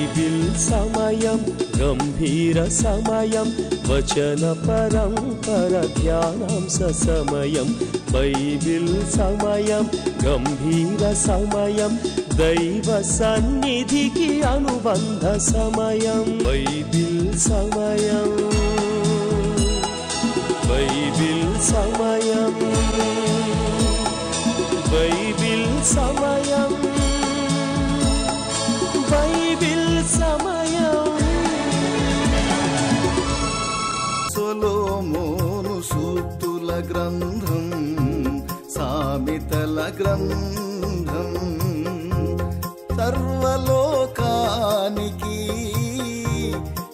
Bible సమయం గంభీర సమయం వచన పరంపర ధ్యానాంశ సమయం బైబిల్ సమయం గంభీర సమయం దైవ సన్నిధికి అనుబంధ సమయం బైబిల్ సమయం బైబిల్ సమయం బైబిల్ సమయం బైబిల్ సమయం. సొలొమోను సూక్తుల గ్రంథం సామెతల గ్రంథం సర్వలోకానికి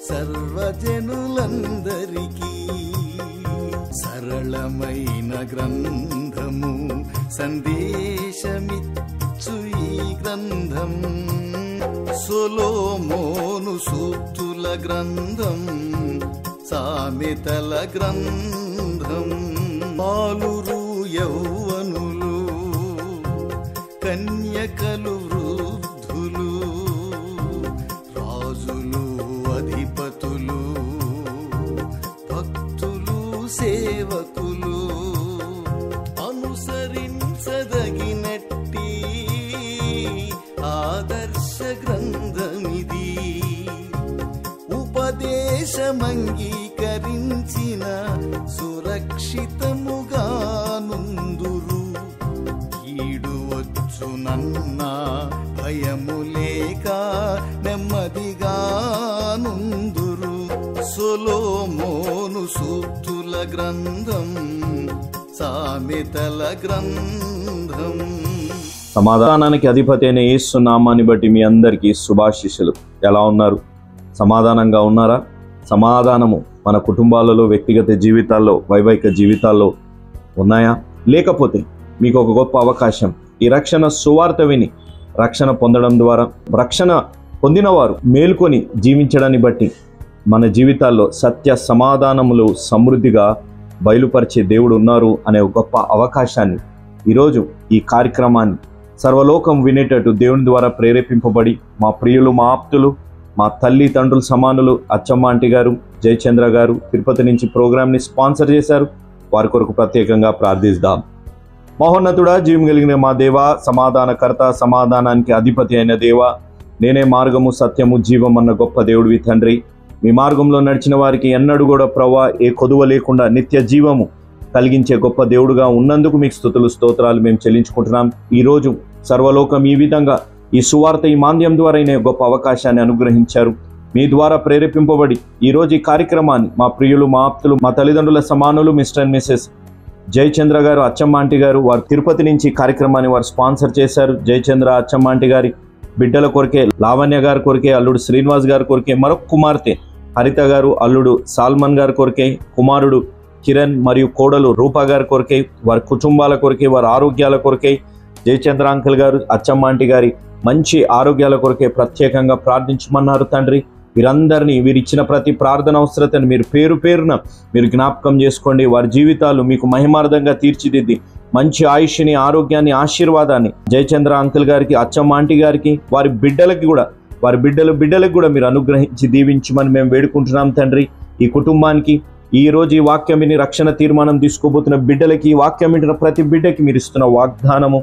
సర్వజనులందరికీ సరళమైన గ్రంథము సందేశమిచ్చు ఈ గ్రంథం సొలొమోను సూక్తుల గ్రంథం సామెతల గ్రంథం బాలురు యౌవనులు కన్యకలు వృద్ధులు రాజులు అధిపతులు భక్తులు సేవకులు అనుసరించదగినట్టి ఆదర్శ గ్రంథమిది ఉపదేశమంగీకరించిన సురక్షితముగా నుందురు కీడు వచ్చునన్న భయము లేక నెమ్మదిగా నుందురు సొలొమోను సూక్తుల గ్రంథం సామెతల గ్రంథం. సమాధానానికి అధిపతి అయిన యేసు నామాన్ని బట్టి మీ అందరికీ శుభాశీస్సులు. ఎలా ఉన్నారు? సమాధానంగా ఉన్నారా? సమాధానము మన కుటుంబాలలో, వ్యక్తిగత జీవితాల్లో, వైవాహిక జీవితాల్లో ఉన్నాయా? లేకపోతే మీకు ఒక గొప్ప అవకాశం. ఈ రక్షణ సువార్త విని రక్షణ పొందడం ద్వారా రక్షణ పొందినవారు మేల్కొని జీవించడాన్ని బట్టి మన జీవితాల్లో సత్య సమాధానములు సమృద్ధిగా బయలుపరిచే దేవుడు ఉన్నారు అనే గొప్ప అవకాశాన్ని ఈరోజు ఈ కార్యక్రమాన్ని సర్వలోకం వినేటట్టు దేవుని ద్వారా ప్రేరేపింపబడి మా ప్రియులు, మా ఆప్తులు, మా తల్లి తండ్రులు సమానులు అచ్చమ్మ ఆంటీ గారు, జయచంద్ర గారు తిరుపతి నుంచి ప్రోగ్రామ్ని స్పాన్సర్ చేశారు. వారి కొరకు ప్రత్యేకంగా ప్రార్థిస్తాం. మహోన్నతుడా, జీవం కలిగిన మా దేవ, సమాధానకర్త, సమాధానానికి అధిపతి అయిన దేవ, నేనే మార్గము సత్యము జీవం అన్న గొప్ప దేవుడివి తండ్రి. మీ మార్గంలో నడిచిన వారికి ఎన్నడూ కూడా ప్రభువా ఏ కొదువ లేకుండా నిత్య జీవము కలిగించే గొప్ప దేవుడుగా ఉన్నందుకు మీకు స్తుతులు స్తోత్రాలు మేము చెల్లించుకుంటున్నాం. ఈరోజు సర్వలోకం ఈ విధంగా ఈ సువార్త ఈ మాధ్యం ద్వారా గొప్ప అవకాశాన్ని అనుగ్రహించారు. మీ ద్వారా ప్రేరేపింపబడి ఈరోజు ఈ కార్యక్రమాన్ని మా ప్రియులు, మా ఆప్తులు, మా తల్లిదండ్రుల సమానులు మిస్టర్ అండ్ మిసెస్ జయచంద్ర గారు, అచ్చమ్మ ఆంటీ గారు, వారు తిరుపతి నుంచి కార్యక్రమాన్ని వారు స్పాన్సర్ చేశారు. జయచంద్ర, అచ్చమ్మ ఆంటీ గారి బిడ్డల కొరకే, లావణ్య గారి కొరకే, అల్లుడు శ్రీనివాస్ గారి కొరకే, మరొక కుమార్తె హరిత గారు, అల్లుడు సాల్మన్ గారి కొరకే, కుమారుడు కిరణ్ మరియు కోడలు రూపా గారి కొరకే, వారి కుటుంబాల కొరకే, వారి ఆరోగ్యాల కొరకే, జయచంద్ర అంకుల్ గారు, అచ్చమ్మ ఆంటీ గారి మంచి ఆరోగ్యాల కొరకే ప్రత్యేకంగా ప్రార్థించమన్నారు తండ్రి. వీరందరినీ, వీరిచ్చిన ప్రతి ప్రార్థన అవసరతను మీరు పేరు పేరున మీరు జ్ఞాపకం చేసుకోండి. వారి జీవితాలు మీకు మహిమార్థంగా తీర్చిదిద్ది మంచి ఆయుష్ని, ఆరోగ్యాన్ని, ఆశీర్వాదాన్ని జయచంద్ర అంకుల్ గారికి, అచ్చమ్మ ఆంటీ గారికి, వారి బిడ్డలకి కూడా, వారి బిడ్డలకు కూడా మీరు అనుగ్రహించి దీవించమని మేము వేడుకుంటున్నాం తండ్రి. ఈ కుటుంబానికి ఈ రోజు ఈ వాక్యం విని రక్షణ తీర్మానం తీసుకోబోతున్న బిడ్డలకి, ఈ వాక్యం వింటున్న ప్రతి బిడ్డకి మీరు ఇస్తున్న వాగ్దానము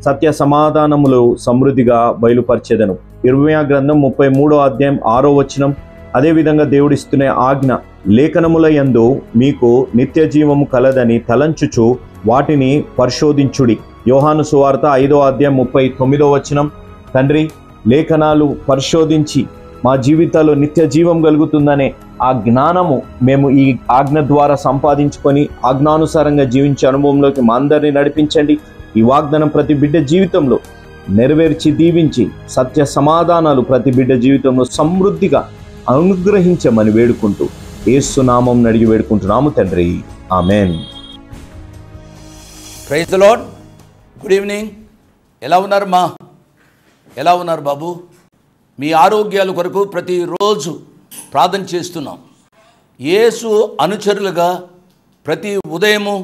సత్య సమాధానములు సమృద్ధిగా బయలుపరిచేదను. ఇర్మీయా గ్రంథం 33వ అధ్యాయం 6వ వచనం. అదేవిధంగా దేవుడిస్తున్న ఆజ్ఞ, లేఖనముల యందు మీకు నిత్య జీవము కలదని తలంచుచు వాటిని పరిశోధించుడి. యోహాను సువార్త 5వ అధ్యాయం 39వ వచనం. తండ్రి, లేఖనాలు పరిశోధించి మా జీవితాల్లో నిత్య జీవం కలుగుతుందనే ఆ జ్ఞానము మేము ఈ ఆజ్ఞ ద్వారా సంపాదించుకొని ఆజ్ఞానుసారంగా జీవించే అనుభవంలోకి మా అందరినీ నడిపించండి. ఈ వాగ్దానం ప్రతి బిడ్డ జీవితంలో నెరవేర్చి దీవించి సత్య సమాధానాలు ప్రతి బిడ్డ జీవితంలో సమృద్ధిగా అనుగ్రహించమని వేడుకుంటూ యేసు నామం అడిగి వేడుకుంటున్నాము తండ్రి. Amen. Praise the Lord. Good evening. ఎలా ఉన్నారు మా? ఎలా ఉన్నారు బాబు? మీ ఆరోగ్యాల కొరకు ప్రతిరోజు ప్రార్థన చేస్తున్నాం. యేసు అనుచరులుగా ప్రతి ఉదయము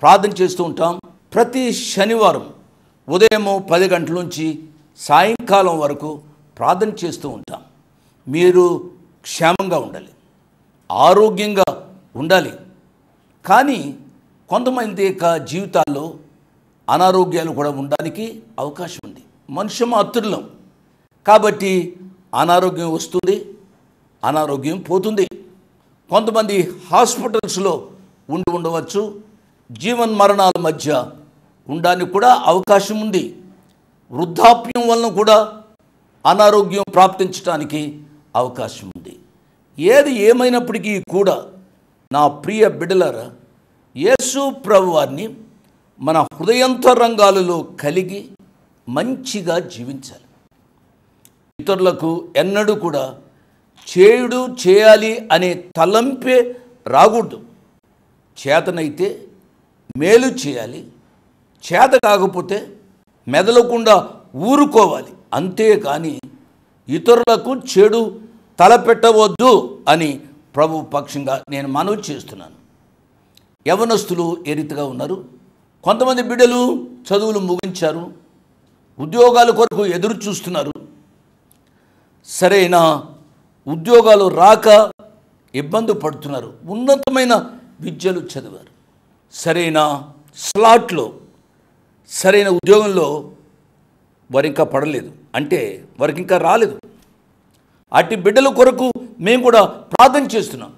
ప్రార్థన చేస్తూ ఉంటాం. ప్రతి శనివారం ఉదయము 10 గంటల నుంచి సాయంకాలం వరకు ప్రార్థన చేస్తూ ఉంటాం. మీరు క్షేమంగా ఉండాలి, ఆరోగ్యంగా ఉండాలి. కానీ కొంతమంది యొక్క జీవితాల్లో అనారోగ్యాలు కూడా ఉండడానికి అవకాశం ఉంది. మనుష్య మాతృలం కాబట్టి అనారోగ్యం వస్తుంది, అనారోగ్యం పోతుంది. కొంతమంది హాస్పిటల్స్లో ఉండవచ్చు, జీవన్ మరణాల మధ్య ఉండడానికి కూడా అవకాశం ఉంది. వృద్ధాప్యం వలన కూడా అనారోగ్యం ప్రాప్తించడానికి అవకాశం ఉంది. ఏది ఏమైనప్పటికీ కూడా నా ప్రియ బిడ్డలారా, యేసు ప్రభువారిని మన హృదయాంతరంగాలలో కలిగి మంచిగా జీవించాలి. ఇతరులకు ఎన్నడూ కూడా చేయుడు చేయాలి అనే తలంపే రాకూడదు. చేతనైతే మేలు చేయాలి, చేత కాకపోతే మెదలకుండా ఊరుకోవాలి. అంతేకాని ఇతరులకు చెడు తలపెట్టవద్దు అని ప్రభు పక్షంగా నేను మనవి చేస్తున్నాను. యవనస్తులు ఏ రీతిగా ఉన్నారు? కొంతమంది బిడ్డలు చదువులు ముగించారు, ఉద్యోగాల కొరకు ఎదురు చూస్తున్నారు. సరైన ఉద్యోగాలు రాక ఇబ్బంది పడుతున్నారు. ఉన్నతమైన విద్యలు చదివారు, సరైన స్లాట్లో సరైన ఉద్యోగంలో వారు ఇంకా పడలేదు, అంటే వారికి ఇంకా రాలేదు. అట్టి బిడ్డల కొరకు మేము కూడా ప్రార్థన చేస్తున్నాం.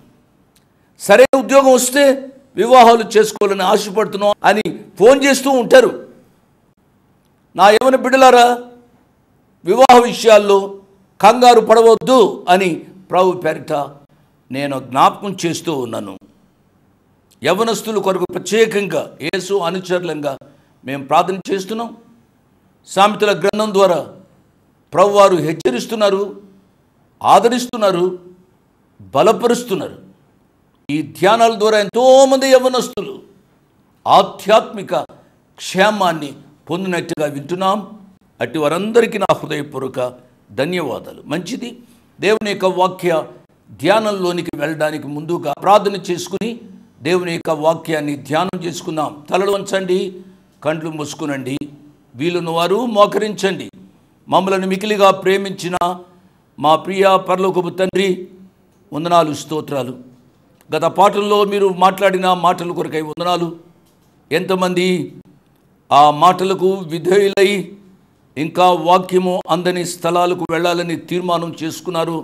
సరైన ఉద్యోగం వస్తే వివాహాలు చేసుకోవాలని ఆశపడుతున్నాం అని ఫోన్ చేస్తూ ఉంటారు. నా యవ్వన బిడ్డలారా, వివాహ విషయాల్లో కంగారు పడవద్దు అని ప్రభు పేరిట నేను జ్ఞాపకం చేస్తూ ఉన్నాను. యవ్వనస్తుల కొరకు ప్రత్యేకంగా యేసు అనుచరులంగా మేము ప్రార్థన చేస్తున్నాం. సామెతల గ్రంథం ద్వారా ప్రభువారు హెచ్చరిస్తున్నారు, ఆదరిస్తున్నారు, బలపరుస్తున్నారు. ఈ ధ్యానాల ద్వారా ఎంతోమంది యవ్వనస్తులు ఆధ్యాత్మిక క్షేమాన్ని పొందినట్టుగా వింటున్నాం. అట్టి వారందరికీ నా హృదయపూర్వక ధన్యవాదాలు. మంచిది, దేవుని యొక్క వాక్య ధ్యానంలోనికి వెళ్ళడానికి ముందుగా ప్రార్థన చేసుకుని దేవుని యొక్క వాక్యాన్ని ధ్యానం చేసుకుందాం. తలలు వంచండి, కండ్లు మూసుకునండి, వీలున్న వారు మోకరించండి. మమ్మలను మికిలిగా ప్రేమించిన మా ప్రియ పరలోకపు తండ్రి, వందనాలు, స్తోత్రాలు. గత పాటల్లో మీరు మాట్లాడిన మాటల కొరకై వందనాలు. ఎంతమంది ఆ మాటలకు విధేయులై ఇంకా వాక్యము అందని స్థలాలకు వెళ్ళాలని తీర్మానం చేసుకున్నారు.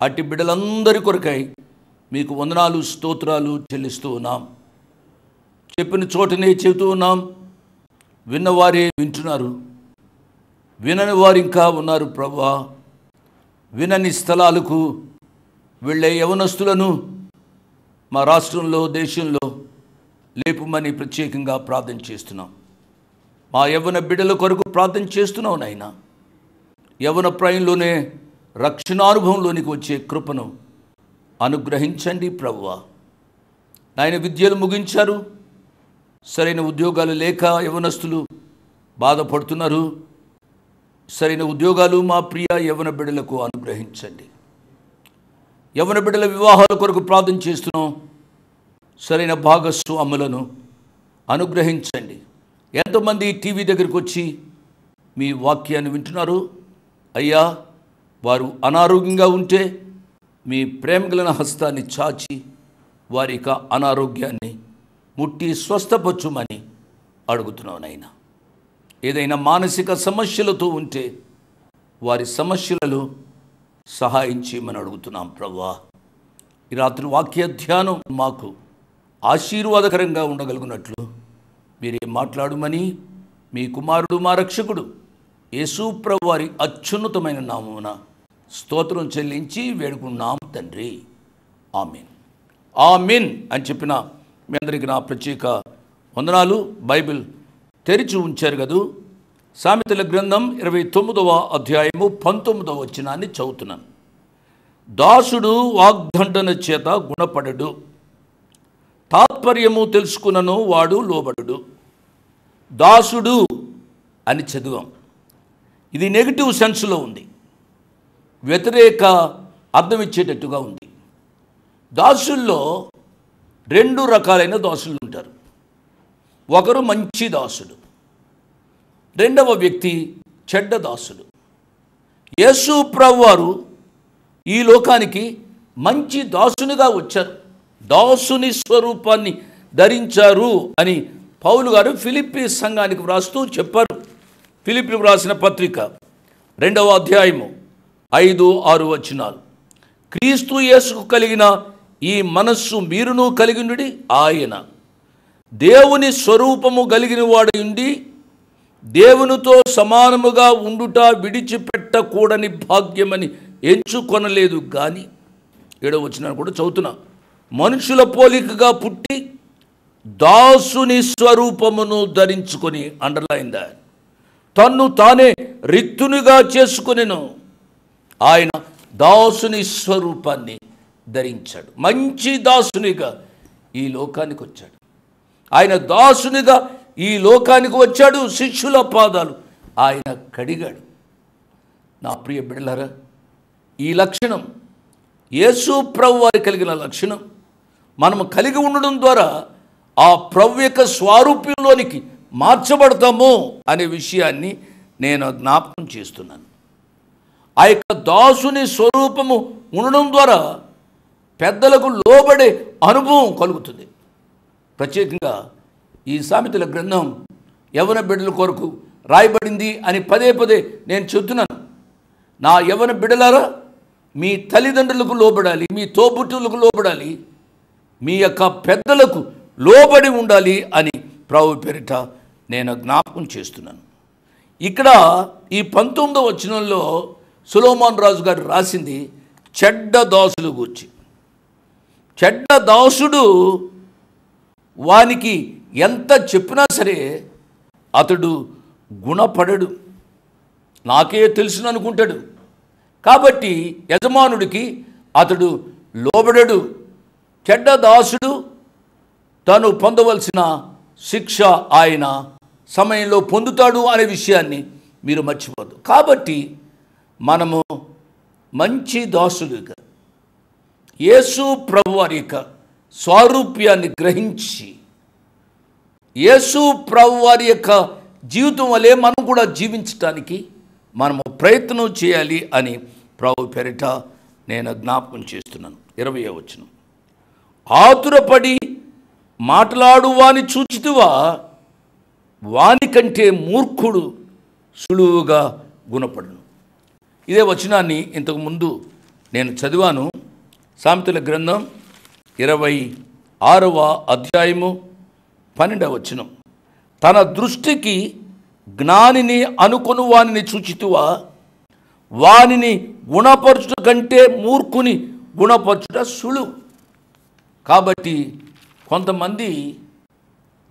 అట్టి బిడ్డలందరి కొరకై మీకు వందనాలు, స్తోత్రాలు చెల్లిస్తూ ఉన్నాం. చెప్పిన చోటనే చెబుతూ ఉన్నాం. విన్నవారే వింటున్నారు, వినని వారు ఇంకా ఉన్నారు. ప్రభువా, వినని స్థలాలకు వెళ్ళే యవనస్తులను మా రాష్ట్రంలో, దేశంలో లేపుమని ప్రత్యేకంగా ప్రార్థన చేస్తున్నాం. మా యవ్వన బిడ్డల కొరకు ప్రార్థన చేస్తున్నాం నాయనా. యవ్వన ప్రాయంలోనే రక్షణానుభవంలోనికి వచ్చే కృపను అనుగ్రహించండి ప్రభువా. నాయన, విద్యలు ముగించారు, సరైన ఉద్యోగాలు లేక యవ్వనస్తులు బాధపడుతున్నారు. సరైన ఉద్యోగాలు మా ప్రియ యవ్వన బిడ్డలకు అనుగ్రహించండి. యవ్వన బిడ్డల వివాహాల కొరకు ప్రార్థన చేస్తున్నాం. సరైన భాగస్వాములను అనుగ్రహించండి. ఎంతోమంది టీవీ దగ్గరికి వచ్చి మీ వాక్యాన్ని వింటున్నారు. అయ్యా, వారు అనారోగ్యంగా ఉంటే మీ ప్రేమగల హస్తాన్ని చాచి వారి యొక్క అనారోగ్యాన్ని ముట్టి స్వస్థపరచుమని అడుగుతున్నాను నాయనా. ఏదైనా మానసిక సమస్యలతో ఉంటే వారి సమస్యలలో సహాయం చేయమని అడుగుతున్నాం ప్రభువా. ఈ రాత్రి వాక్య ధ్యానం మాకు ఆశీర్వాదకరంగా ఉండగలుగునట్లు మీరే మాట్లాడుమని మీ కుమారుడు, మా రక్షకుడు యేసు ప్రభు వారి అత్యున్నతమైన నామమున స్తోత్రం చెల్లించి వేడుకున్నాం తండ్రి. ఆమేన్, ఆమేన్ అని చెప్పిన మీ అందరికీ నా ప్రత్యేక వందనాలు. బైబిల్ తెరిచి ఉంచారు కదూ. సామెతల గ్రంథం 29వ అధ్యాయము 19వ వచనాన్ని చదువుతున్నాను. దాసుడు వాగ్దండన చేత గుణపడడు, తాత్పర్యము తెలుసుకున్నను వాడు లోబడు. దాసుడు అని చదివాం. ఇది నెగిటివ్ సెన్స్లో ఉంది, వ్యతిరేక అర్థం ఇచ్చేటట్టుగా ఉంది. దాసుల్లో 2 రకాలైన దాసులు ఉంటారు. ఒకరు మంచి దాసుడు, రెండవ వ్యక్తి చెడ్డ దాసుడు. యేసు ప్రభువారు ఈ లోకానికి మంచి దాసునిగా వచ్చారు, దాసుని స్వరూపాన్ని ధరించారు అని పౌలు గారు ఫిలిప్పీ సంఘానికి వ్రాస్తూ చెప్పారు. ఫిలిప్పీలకు రాసిన పత్రిక 2వ అధ్యాయము 5-6 వచనాలు. క్రీస్తు యేసుకు కలిగిన ఈ మనస్సు మీరును కలిగినది. ఆయన దేవుని స్వరూపము కలిగిన వాడయుండి దేవునితో సమానముగా ఉండుట విడిచిపెట్టకూడని భాగ్యమని ఎంచుకొనలేదు గాని, 7వ వచనాన్ని కూడా చదువుతున్నా, మనుషుల పోలికగా పుట్టి దాసుని స్వరూపమును ధరించుకొని, అండర్లైన్ దాట్, తన్ను తానే రిక్తునిగా చేసుకొనెను. ఆయన దాసుని స్వరూపాన్ని ధరించాడు. మంచి దాసునిగా ఈ లోకానికి వచ్చాడు. ఆయన దాసునిగా ఈ లోకానికి వచ్చాడు. శిష్యుల పాదాలు ఆయన కడిగాడు. నా ప్రియ బిడ్డలారా, ఈ లక్షణం యేసు ప్రభు వారి కలిగిన లక్షణం మనము కలిగి ఉండడం ద్వారా ఆ ప్రభు యొక్క స్వారూప్యంలోనికి మార్చబడతాము అనే విషయాన్ని నేను జ్ఞాపకం చేస్తున్నాను. ఆ యొక్క దాసుని స్వరూపము ఉండడం ద్వారా పెద్దలకు లోబడే అనుభవం కలుగుతుంది. ప్రత్యేకంగా ఈ సామెతల గ్రంథం యవ్వన బిడ్డల కొరకు రాయబడింది అని పదే పదే నేను చెబుతున్నాను. నా యవ్వన బిడ్డలారా, మీ తల్లిదండ్రులకు లోబడాలి, మీ తోబుట్టులకు లోబడాలి, మీ యొక్క పెద్దలకు లోబడి ఉండాలి అని ప్రభు పేరిట నేను జ్ఞాపకం చేస్తున్నాను. ఇక్కడ ఈ 19వ వచనంలో సొలొమోను రాజు గారు రాసింది చెడ్డ దాసులు గూర్చి. చెడ్డ దాసుడు వానికి ఎంత చెప్పినా సరే అతడు గుణపడడు, నాకే తెలుసును అనుకుంటాడు. కాబట్టి యజమానుడికి అతడు లోబడడు. చెడ్డ దాసుడు తాను పొందవలసిన శిక్ష ఆయన సమయంలో పొందుతాడు అనే విషయాన్ని మీరు మర్చిపోద్దు. కాబట్టి మనము మంచి దాసులుగా యేసు ప్రభువారి యొక్క స్వారూప్యాన్ని గ్రహించి యేసు ప్రభువారి యొక్క జీవితం వలె మనం కూడా జీవించటానికి మనము ప్రయత్నం చేయాలి అని ప్రభు పేరిట నేను జ్ఞాపకం చేస్తున్నాను. 20వ వచనం, ఆతురపడి మాట్లాడు వాని చూచితివా, వాని కంటే మూర్ఖుడు సులువుగా గుణపడును. ఇదే వచనాన్ని ఇంతకుముందు నేను చదివాను. సామెతల గ్రంథం 26వ అధ్యాయము 12వ వచనం, తన దృష్టికి జ్ఞానిని అనుకొను వానిని చూచితువా, వానిని గుణపరచుట కంటే మూర్ఖుని గుణపరచుట సులువు. కాబట్టి కొంతమంది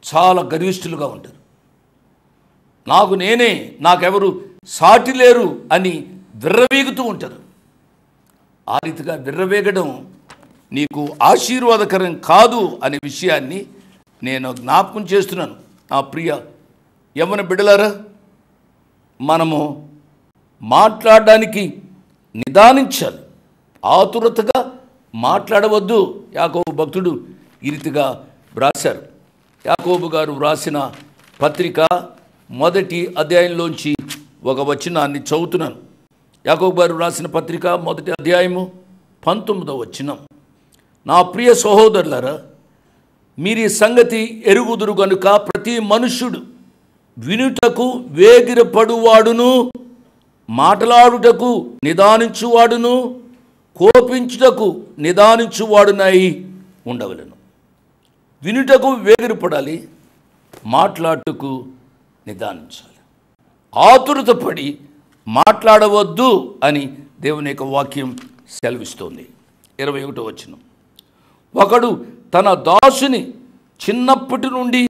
చాలా గర్విష్ఠులుగా ఉంటారు. నాకు నేనే, నాకెవరు సాటి లేరు అని విర్రవీగుతూ ఉంటారు. ఆ రీతిగా విర్రవేగడం నీకు ఆశీర్వాదకరం కాదు అనే విషయాన్ని నేను జ్ఞాపకం చేస్తున్నాను. నా ప్రియ యవ్వన బిడ్డలారా, మనము మాట్లాడడానికి నిదానించాలి, ఆతురతగా మాట్లాడవద్దు. యాకోబు భక్తుడు ఈ రీతిగా వ్రాశారు. యాకోబు గారు వ్రాసిన పత్రిక 1వ అధ్యాయంలోంచి ఒక వచనాన్ని చదువుతున్నాను. యాకోబు గారు వ్రాసిన పత్రిక 1వ అధ్యాయము 19వ వచనం, నా ప్రియ సహోదరులారా, మీరు ఈ సంగతి ఎరుగుదురు గనుక ప్రతి మనుష్యుడు వినుటకు వేగిరపడువాడును, మాట్లాడుటకు నిదానించువాడును, కోపించుటకు నిదానించువాడునై ఉండవలెను. వినుటకు వేగిరపడాలి, మాట్లాడుటకు నిదానించాలి. ఆతురతపడి మాట్లాడవద్దు అని దేవుని యొక్క వాక్యం సెలవిస్తోంది. 21వ వచనం, ఒకడు తన దాసుని చిన్నప్పటి నుండి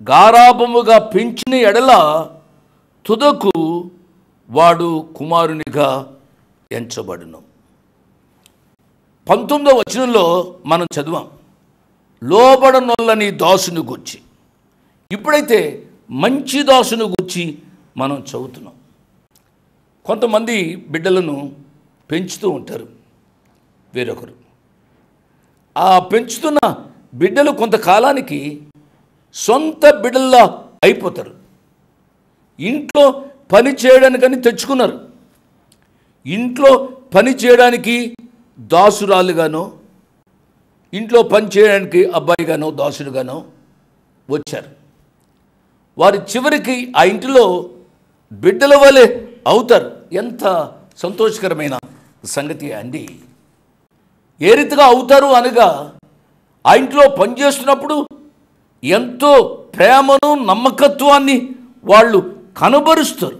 గారాబముగా పెంచిన ఎడల తుదకు వాడు కుమారునిగా ఎంచబడును. 19వ వచనంలో మనం చదివాం లోబడనొల్లని దాసుని గూర్చి. ఇప్పుడైతే మంచి దాసుని గూర్చి మనం చదువుతున్నాం. కొంతమంది బిడ్డలను పెంచుతూ ఉంటారు వేరొకరు. ఆ పెంచుతున్న బిడ్డలు కొంతకాలానికి సొంత బిడ్డల్లా అయిపోతారు. ఇంట్లో పని చేయడానికని తెచ్చుకున్నారు, ఇంట్లో పని చేయడానికి దాసురాలుగానో, ఇంట్లో పని చేయడానికి అబ్బాయిగానో దాసుడుగానో వచ్చారు. వారి చివరికి ఆ ఇంటిలో బిడ్డల వలె అవుతారు. ఎంత సంతోషకరమైన సంగతి అండి. ఏ రీతిగా అవుతారు అనగా, ఆ ఇంట్లో పనిచేస్తున్నప్పుడు ఎంతో ప్రేమను నమ్మకత్వాన్ని వాళ్ళు కనబరుస్తారు.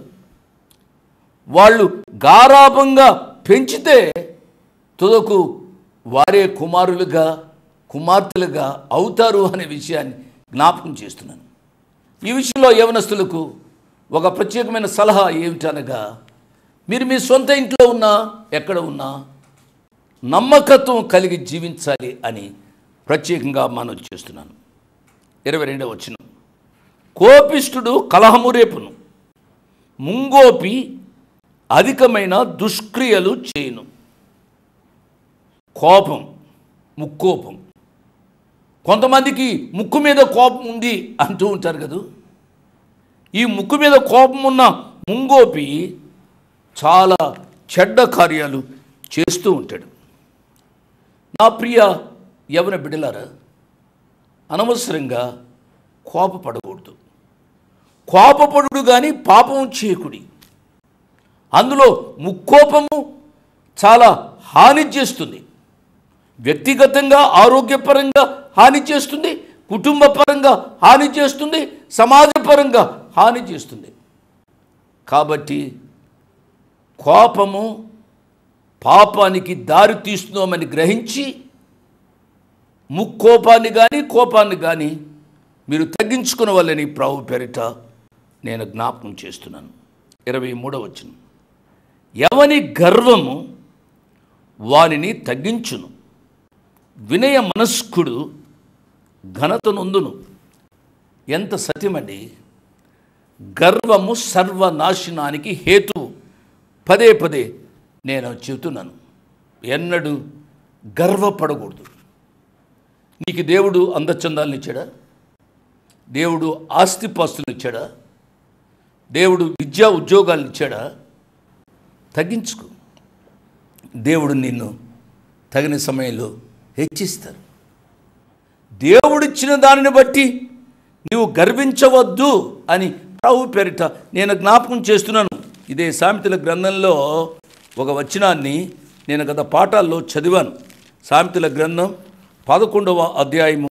వాళ్ళు గారాభంగా పెంచితే తుదకు వారే కుమారులుగా కుమార్తెలుగా అవుతారు అనే విషయాన్ని జ్ఞాపకం చేస్తున్నాను. ఈ విషయంలో యవనస్తులకు ఒక ప్రత్యేకమైన సలహా ఏమిటనగా, మీరు మీ సొంత ఇంట్లో ఉన్నా ఎక్కడ ఉన్నా నమ్మకత్వం కలిగి జీవించాలి అని ప్రత్యేకంగా మనవి చేస్తున్నాను. 22వ వచనం, కోపిష్ఠుడు కలహము రేపును, ముంగోపి అధికమైన దుష్క్రియలు చేయును. కోపం, ముక్కోపం. కొంతమందికి ముక్కు మీద కోపం ఉంది అంటూ ఉంటారు కదా. ఈ ముక్కు మీద కోపం ఉన్న ముంగోపి చాలా చెడ్డ కార్యాలు చేస్తూ ఉంటాడు. నా ప్రియ యవన బిడ్డలారా, అనవసరంగా కోపపడకూడదు. కోపపడుడు కానీ పాపం చేయకుడి. అందులో ముక్కోపము చాలా హాని చేస్తుంది. వ్యక్తిగతంగా ఆరోగ్యపరంగా హాని చేస్తుంది, కుటుంబ పరంగా హాని చేస్తుంది, సమాజపరంగా హాని చేస్తుంది. కాబట్టి కోపము పాపానికి దారి తీస్తున్నామని గ్రహించి ముక్కోపాన్ని కానీ కోపాన్ని కానీ మీరు తగ్గించుకున్న వాళ్ళని ప్రభు పేరిట నేను జ్ఞాపకం చేస్తున్నాను. 23వ వచనం, ఎవని గర్వము వానిని తగ్గించును, వినయ మనస్కుడు ఘనతనొందును. ఎంత సత్యమండి. గర్వము సర్వనాశనానికి హేతు. పదే పదే నేను చెబుతున్నాను, ఎన్నడూ గర్వపడకూడదు. నీకు దేవుడు అందచందాలను ఇచ్చాడా? దేవుడు ఆస్తిపాస్తులను ఇచ్చాడా? దేవుడు విద్యా ఉద్యోగాలను ఇచ్చాడా? తగ్గించుకో. దేవుడు నిన్ను తగిన సమయంలో హెచ్చిస్తారు. దేవుడిచ్చిన దానిని బట్టి నీవు గర్వించవద్దు అని ప్రభు పేరిట నేను జ్ఞాపకం చేస్తున్నాను. ఇదే సామెతల గ్రంథంలో ఒక వచనాన్ని నేను గత పాఠాల్లో చదివాను. సామెతల గ్రంథం 11వ అధ్యాయము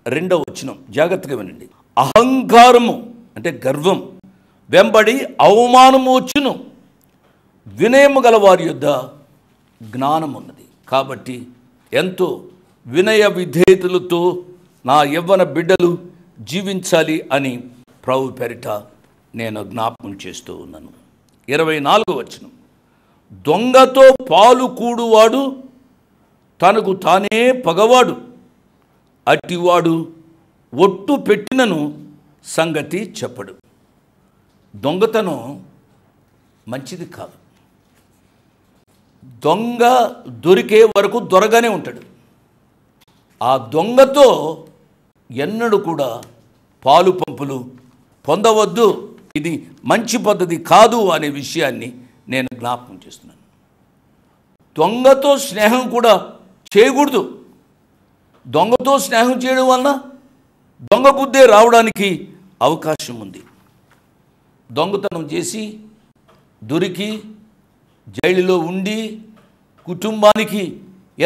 2వ వచనం, జాగ్రత్తగా వినండి. అహంకారము అంటే గర్వం వెంబడి అవమానము వచ్చును, వినయము గల వారి యొద్ద జ్ఞానం ఉన్నది. కాబట్టి ఎంతో వినయ విధేయతలతో నా యవ్వన బిడ్డలు జీవించాలి అని ప్రభు పేరిట నేను జ్ఞాపకం చేస్తూ ఉన్నాను. 24వ వచనం, దొంగతో పాలు కూడువాడు తనకు తానే పగవాడు, అట్టివాడు ఒట్టు పెట్టినను సంగతి చెప్పడు. దొంగతనం మంచిది కాదు. దొంగ దొరికే వరకు దొరగానే ఉంటాడు. ఆ దొంగతో ఎన్నడూ కూడా పాలు పంపులు పొందవద్దు. ఇది మంచి పద్ధతి కాదు అనే విషయాన్ని నేను జ్ఞాపకం చేస్తున్నాను. దొంగతో స్నేహం కూడా చేయకూడదు. దొంగతో స్నేహం చేయడం వలన దొంగ బుద్ధే రావడానికి అవకాశం ఉంది. దొంగతనం చేసి దొరికి జైలులో ఉండి కుటుంబానికి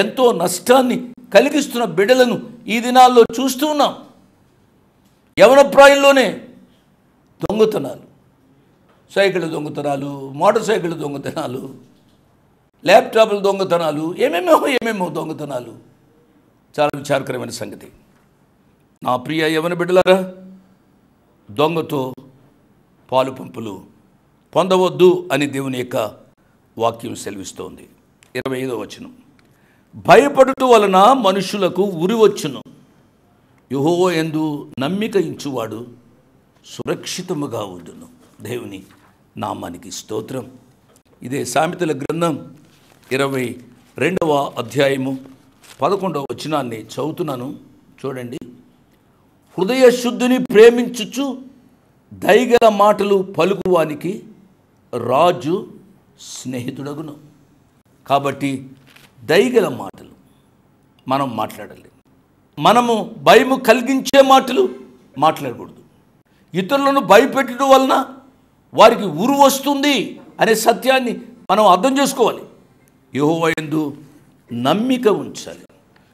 ఎంతో నష్టాన్ని కలిగిస్తున్న బిడ్డలను ఈ దినాల్లో చూస్తూ ఉన్నాం. యవన ప్రాయంలోనే దొంగతనాలు, సైకిల్ దొంగతనాలు, మోటార్ సైకిల్ దొంగతనాలు, ల్యాప్టాప్ల దొంగతనాలు, ఏమేమో దొంగతనాలు. చాలా విచారకరమైన సంగతి. నా ప్రియ యవన బిడ్డలారా, దొంగతో పాలు పంపులు పొందవద్దు అని దేవుని యొక్క వాక్యం సెలవిస్తోంది. 25వ వచనం, భయపడుట వలన మనుషులకు ఉరి వచ్చును, యెహోవా యందు నమ్మిక ఇంచువాడు సురక్షితముగా ఉండును. దేవుని నామానికి స్తోత్రం. ఇదే సామెతల గ్రంథం 22వ అధ్యాయము 11వ వచనాన్ని చదువుతున్నాను. చూడండి. హృదయ శుద్ధిని ప్రేమించుచు దయగల మాటలు పలుకువానికి రాజు స్నేహితుడగును. కాబట్టి దయగల మాటలు మనం మాట్లాడాలి. మనము భయము కలిగించే మాటలు మాట్లాడకూడదు. ఇతరులను భయపెట్టడం వలన వారికి ఉరు వస్తుంది అనే సత్యాన్ని మనం అర్థం చేసుకోవాలి. యెహోవా యందు నమ్మిక ఉంచాలి.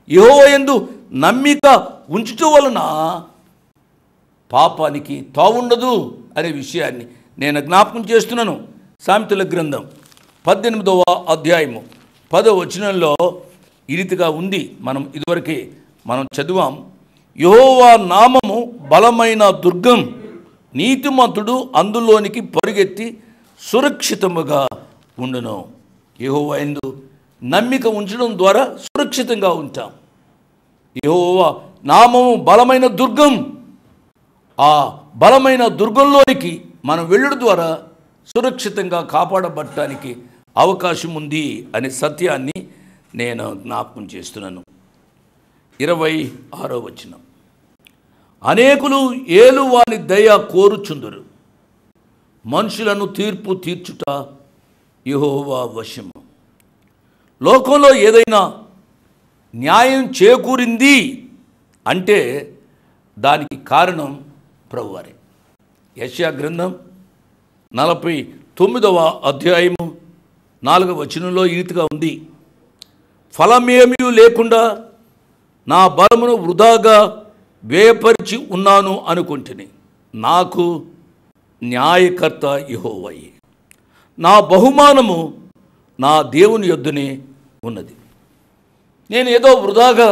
యెహోవా యందు నమ్మిక ఉంచటం వలన పాపానికి తావుండదు అనే విషయాన్ని నేను జ్ఞాపకం చేస్తున్నాను. సామెతల గ్రంథం 18వ అధ్యాయము 10వ వచనంలో ఈ రీతిగా ఉంది. మనం ఇదివరకే చదివాం. యెహోవా నామము బలమైన దుర్గం, నీతిమంతుడు అందులోనికి పరుగెత్తి సురక్షితముగా ఉండును. యెహోవా యందు నమ్మిక ఉంచడం ద్వారా సురక్షితంగా ఉంటాం. యెహోవా నామము బలమైన దుర్గం. ఆ బలమైన దుర్గంలోనికి మనం వెళ్ళడం ద్వారా సురక్షితంగా కాపాడబడటానికి అవకాశం ఉంది అనే సత్యాన్ని నేను జ్ఞాపకం చేస్తున్నాను. 26వ వచనం, అనేకులు ఏలువాని దయ కోరుచుందురు, మనుషులను తీర్పు తీర్చుట యెహోవా వశము. లోకంలో ఏదైనా న్యాయం చేకూరింది అంటే దానికి కారణం ప్రభువారే. యెషయా గ్రంథం 49వ అధ్యాయము 4వ వచనంలో ఈ రీతిగా ఉంది. ఫలమేమీ లేకుండా నా బలమును వృధాగా వ్యయపరిచి ఉన్నాను అనుకుంటుని, నాకు న్యాయకర్త యెహోవాయే, నా బహుమానము నా దేవుని యొద్దనే ఉన్నది. నేను ఏదో వృధాగా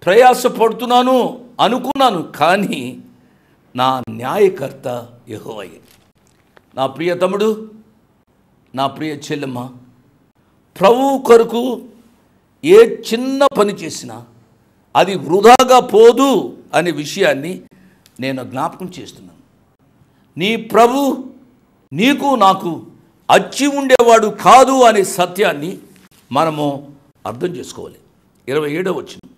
ప్రయాసపడుతున్నాను అనుకున్నాను, కానీ నా న్యాయకర్త యెహోవాయే. నా ప్రియ తమ్ముడు, నా ప్రియ చెల్లెమ్మ, ప్రభువు కొరకు ఏ చిన్న పని చేసినా అది వృధాగా పోదు అనే విషయాన్ని నేను జ్ఞాపకం చేస్తున్నాను. నీ ప్రభు నీకు నాకు అచ్చి ఉండేవాడు కాదు అనే సత్యాన్ని మనము అర్థం చేసుకోవాలి. 27వ వచనం,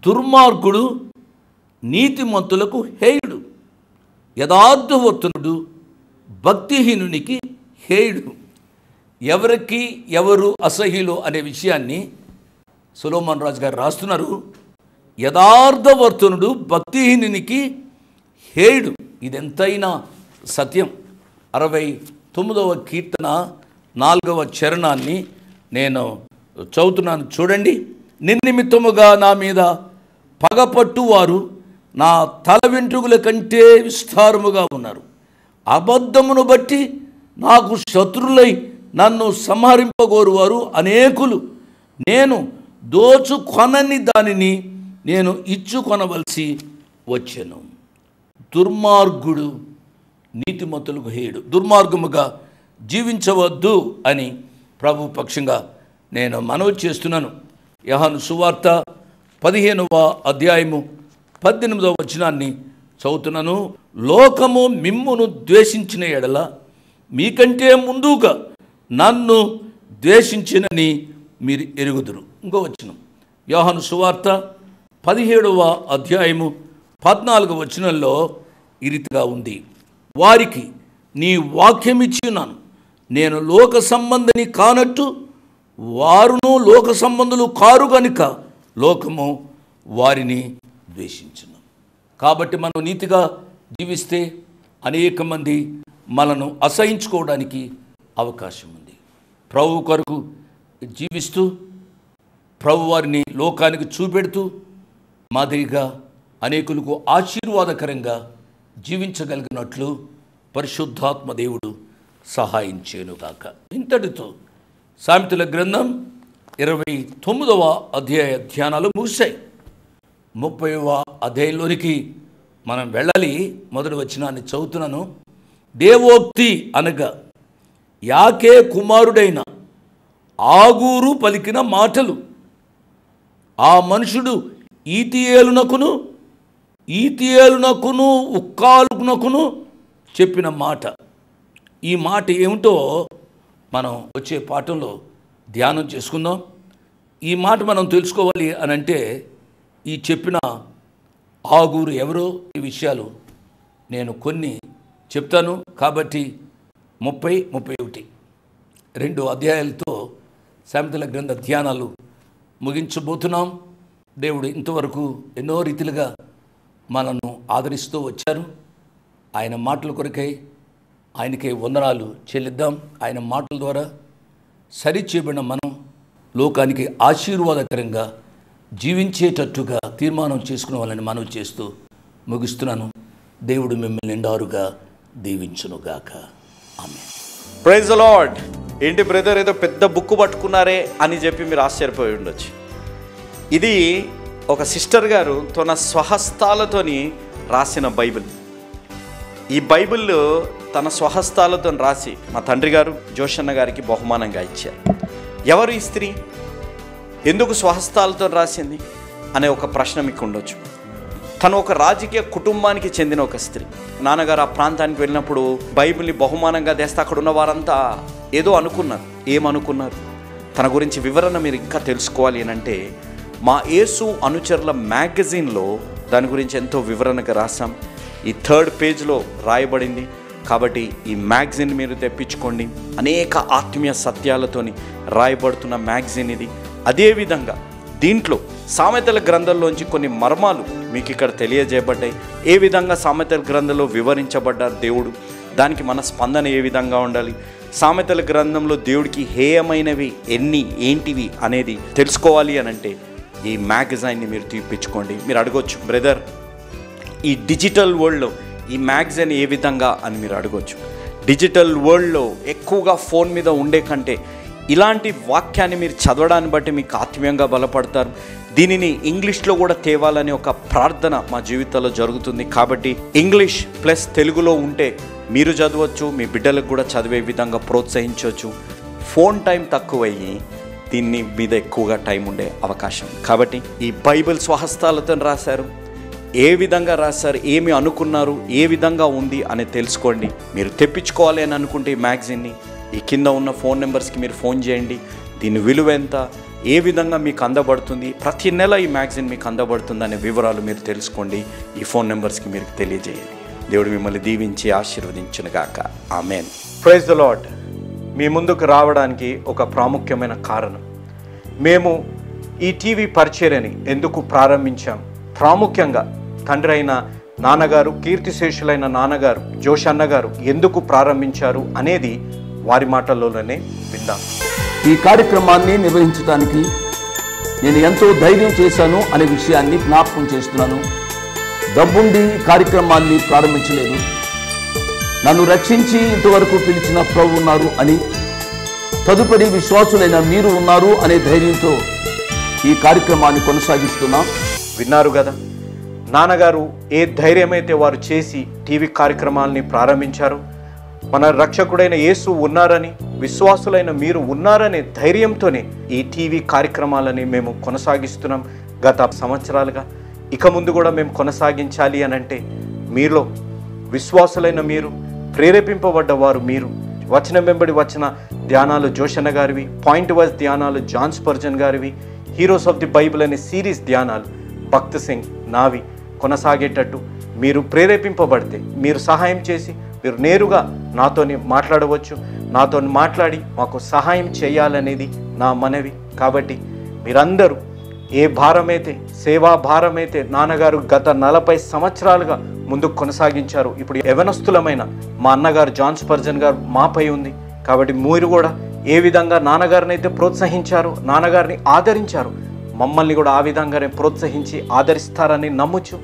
దుర్మార్గుడు నీతిమంతులకు హేయుడు, యథార్థవర్తనుడు భక్తిహీనునికి హేయుడు. ఎవరికి ఎవరు అసహ్యులు అనే విషయాన్ని సొలొమోన్ రాజు గారు రాస్తున్నారు. యథార్థవర్తనుడు భక్తిహీనునికి హేయుడు. ఇదెంతైనా సత్యం. 69వ కీర్తన 4వ చరణాన్ని నేను చదువుతున్నాను, చూడండి. నిర్నిమిత్తముగా నా మీద పగపట్టువారు నా తల వెంట్రుకల కంటే విస్తారముగా ఉన్నారు. అబద్ధమును బట్టి నాకు శత్రులై నన్ను సంహరింపగోరువారు అనేకులు. నేను దోచుకొనని దానిని నేను ఇచ్చుకొనవలసి వచ్చెను. దుర్మార్గుడు నీతిమంతులకు హేయుడు. దుర్మార్గముగా జీవించవద్దు అని ప్రభు పక్షంగా నేను మనవి చేస్తున్నాను. యోహాను సువార్త 15వ అధ్యాయము 18వ వచనాన్ని చదువుతున్నాను. లోకము మిమ్మును ద్వేషించిన ఎడల మీకంటే ముందుగా నన్ను ద్వేషించినని మీరు ఎరుగుదురు. ఇంకో వచనం, యోహాను సువార్త 17వ అధ్యాయము 14వ వచనంలో ఈ రీతిగా ఉంది. వారికి నీ వాక్యం ఇచ్చినాను, నేను లోక సంబంధిని కానట్టు వారును లోక సంబంధులు కారు గనుక లోకము వారిని ద్వేషించును. కాబట్టి మనం నీతిగా జీవిస్తే అనేక మంది మనను అసహించుకోవడానికి అవకాశం ఉంది. ప్రభు కొరకు జీవిస్తూ ప్రభు వారిని లోకానికి చూపెడుతూ మాదిరిగా అనేకులకు ఆశీర్వాదకరంగా జీవించగలిగినట్లు పరిశుద్ధాత్మ దేవుడు సహాయం చేయనుగాక. ఇంతటితో సామెతల గ్రంథం 29వ అధ్యాయ ధ్యానాలు ముగిశాయి. 30వ అధ్యాయంలోనికి మనం వెళ్ళాలి. మొదటి వచనాన్ని చదువుతున్నాను. దేవోక్తి అనగా యాకే కుమారుడైన ఆగూరు పలికిన మాటలు. ఆ మనుషుడు ఈతియేలునకును ఉక్కాలునకును చెప్పిన మాట. ఈ మాట ఏమిటో మనం వచ్చే పాఠంలో ధ్యానం చేసుకుందాం. ఈ మాట మనం తెలుసుకోవాలి అని అంటే ఈ చెప్పిన ఆగూరు ఎవరో ఈ విషయాలు నేను కొన్ని చెప్తాను. కాబట్టి 30, 31 2 అధ్యాయాలతో సామెతల గ్రంథ ధ్యానాలు ముగించబోతున్నాం. దేవుడు ఇంతవరకు ఎన్నో రీతిలుగా మనల్ని ఆదరిస్తూ వచ్చారు. ఆయన మాటల కొరకై ఆయనకే వందనాలు చెల్లిద్దాం. ఆయన మాటల ద్వారా సరిచేయబడిన మనం లోకానికి ఆశీర్వాదకరంగా జీవించేటట్టుగా తీర్మానం చేసుకునే వాళ్ళని మనవి చేస్తూ ముగిస్తున్నాను. దేవుడు మిమ్మల్ని నిండారుగా దీవించునుగాక. ఆమేన్. Praise the lord. ఏంటి బ్రదర్, ఏదో పెద్ద బుక్ పట్టుకున్నారే అని చెప్పి మీరు ఆశ్చర్యపోయి ఉండొచ్చు. ఇది ఒక సిస్టర్ గారు తన స్వహస్తాలతోని రాసిన బైబిల్. ఈ బైబిల్ తన స్వహస్తాలతో రాసి మా తండ్రి గారు జోషన్న గారికి బహుమానంగా ఇచ్చారు. ఎవరు ఈ స్త్రీ, ఎందుకు స్వహస్తాలతో రాసింది అనే ఒక ప్రశ్న మీకు ఉండొచ్చు. తను ఒక రాజకీయ కుటుంబానికి చెందిన ఒక స్త్రీ. నాన్నగారు ఆ ప్రాంతానికి వెళ్ళినప్పుడు బైబిల్ని బహుమానంగా తెస్తే అక్కడ ఉన్న వారంతా ఏదో అనుకున్నారు. ఏమనుకున్నారు? తన గురించి వివరణ మీరు ఇంకా తెలుసుకోవాలి అని అంటే మా యేసు అనుచరుల మ్యాగజైన్లో దాని గురించి ఎంతో వివరణగా రాసాం. ఈ 3rd పేజ్లో రాయబడింది. కాబట్టి ఈ మ్యాగజైన్ మీరు తెప్పించుకోండి. అనేక ఆత్మీయ సత్యాలతోని రాయబడుతున్న మ్యాగజైన్ ఇది. అదేవిధంగా దీంట్లో సామెతల గ్రంథంలోంచి కొన్ని మర్మాలు మీకు ఇక్కడ తెలియజేయబడ్డాయి. ఏ విధంగా సామెతల గ్రంథంలో వివరించబడ్డారు దేవుడు, దానికి మన స్పందన ఏ విధంగా ఉండాలి, సామెతల గ్రంథంలో దేవుడికి హేయమైనవి ఎన్ని ఏంటివి అనేది తెలుసుకోవాలి అని అంటే ఈ మ్యాగజైన్ని మీరు తీపించుకోండి. మీరు అడగొచ్చు, బ్రదర్ ఈ డిజిటల్ వరల్డ్లో ఈ మ్యాగజైన్ ఏ విధంగా అని మీరు అడగొచ్చు. డిజిటల్ వరల్డ్లో ఎక్కువగా ఫోన్ మీద ఉండే కంటే ఇలాంటి వాక్యాన్ని మీరు చదవడాన్ని బట్టి మీకు ఆత్మీయంగా బలపడతారు. దీనిని ఇంగ్లీష్లో కూడా తేవాలని ఒక ప్రార్థన మా జీవితంలో జరుగుతుంది. కాబట్టి ఇంగ్లీష్ ప్లస్ తెలుగులో ఉంటే మీరు చదవచ్చు, మీ బిడ్డలకు కూడా చదివే విధంగా ప్రోత్సహించవచ్చు. ఫోన్ టైం తక్కువయ్యి దీన్ని మీద ఎక్కువగా టైం ఉండే అవకాశం. కాబట్టి ఈ బైబిల్ స్వహస్తాలతో రాశారు. ఏ విధంగా రాశారు, ఏమి అనుకున్నారు, ఏ విధంగా ఉంది అని తెలుసుకోండి. మీరు తెప్పించుకోవాలి అని అనుకుంటే ఈ మ్యాగజైన్ని ఈ కింద ఉన్న ఫోన్ నెంబర్స్కి మీరు ఫోన్ చేయండి. దీని విలువ ఎంత, ఏ విధంగా మీకు అందబడుతుంది, ప్రతి నెల ఈ మ్యాగజైన్ మీకు అందబడుతుంది అనే వివరాలు మీరు తెలుసుకోండి. ఈ ఫోన్ నెంబర్స్కి మీరు తెలియజేయండి. దేవుడు మిమ్మల్ని దీవించి ఆశీర్వదించునుగాక. ఆమేన్. Praise the lord. మీ ముందుకు రావడానికి ఒక ప్రాముఖ్యమైన కారణం, మేము ఈ టీవీ పరిచర్యని ఎందుకు ప్రారంభించాం, ప్రాముఖ్యంగా తండ్రి అయిన నాన్నగారు, కీర్తిశేషులైన నాన్నగారు జోషన్న గారు ఎందుకు ప్రారంభించారు అనేది వారి మాటల్లోనే విందాం. ఈ కార్యక్రమాన్ని నిర్వహించడానికి నేను ఎంతో ధైర్యం చేశాను అనే విషయాన్ని జ్ఞాపకం చేస్తున్నాను. డబ్బుండి కార్యక్రమాన్ని ప్రారంభించలేదు. నన్ను రక్షించి ఇంతవరకు పిలిచిన ప్రభు ఉన్నారు అని, తదుపరి విశ్వాసులైన మీరు ఉన్నారు అనే ధైర్యంతో ఈ కార్యక్రమాన్ని కొనసాగిస్తున్నాం. విన్నారు కదా, నాన్నగారు ఏ ధైర్యమైతే వారు చేసి టీవీ కార్యక్రమాలని ప్రారంభించారు. మన రక్షకుడైన యేసు ఉన్నారని, విశ్వాసులైన మీరు ఉన్నారనే ధైర్యంతోనే ఈ టీవీ కార్యక్రమాలని మేము కొనసాగిస్తున్నాం గత సంవత్సరాలుగా. ఇక ముందు కూడా మేము కొనసాగించాలి అని అంటే మీలో విశ్వాసులైన మీరు, ప్రేరేపింపబడ్డవారు మీరు, వచనం వెంబడి వచ్చిన ధ్యానాలు జోషన్న గారివి, పాయింట్ వైజ్ ధ్యానాలు జాన్ స్పర్జన్ గారివి, హీరోస్ ఆఫ్ ది బైబిల్ అనే సిరీస్ ధ్యానాలు భక్త్ సింగ్ నావి కొనసాగేటట్టు మీరు ప్రేరేపింపబడితే, మీరు సహాయం చేసి మీరు నేరుగా నాతోని మాట్లాడవచ్చు. నాతో మాట్లాడి మాకు సహాయం చేయాలనేది నా మనవి. కాబట్టి మీరందరూ ఏ భారమైతే, సేవా భారమైతే నాన్నగారు గత 40 సంవత్సరాలుగా ముందుకు కొనసాగించారు, ఇప్పుడు యవనస్తులమైన మా అన్నగారు జాన్ స్పర్జన్ గారు మాపై ఉంది. కాబట్టి మీరు కూడా ఏ విధంగా నాన్నగారిని అయితే ప్రోత్సహించారు, నాన్నగారిని ఆదరించారు, మమ్మల్ని కూడా ఆ విధంగానే ప్రోత్సహించి ఆదరిస్తారని నమ్ముచు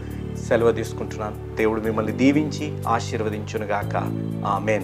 సెలవు తీసుకుంటున్నాను. దేవుడు మిమ్మల్ని దీవించి ఆశీర్వదించునుగాక. ఆమేన్.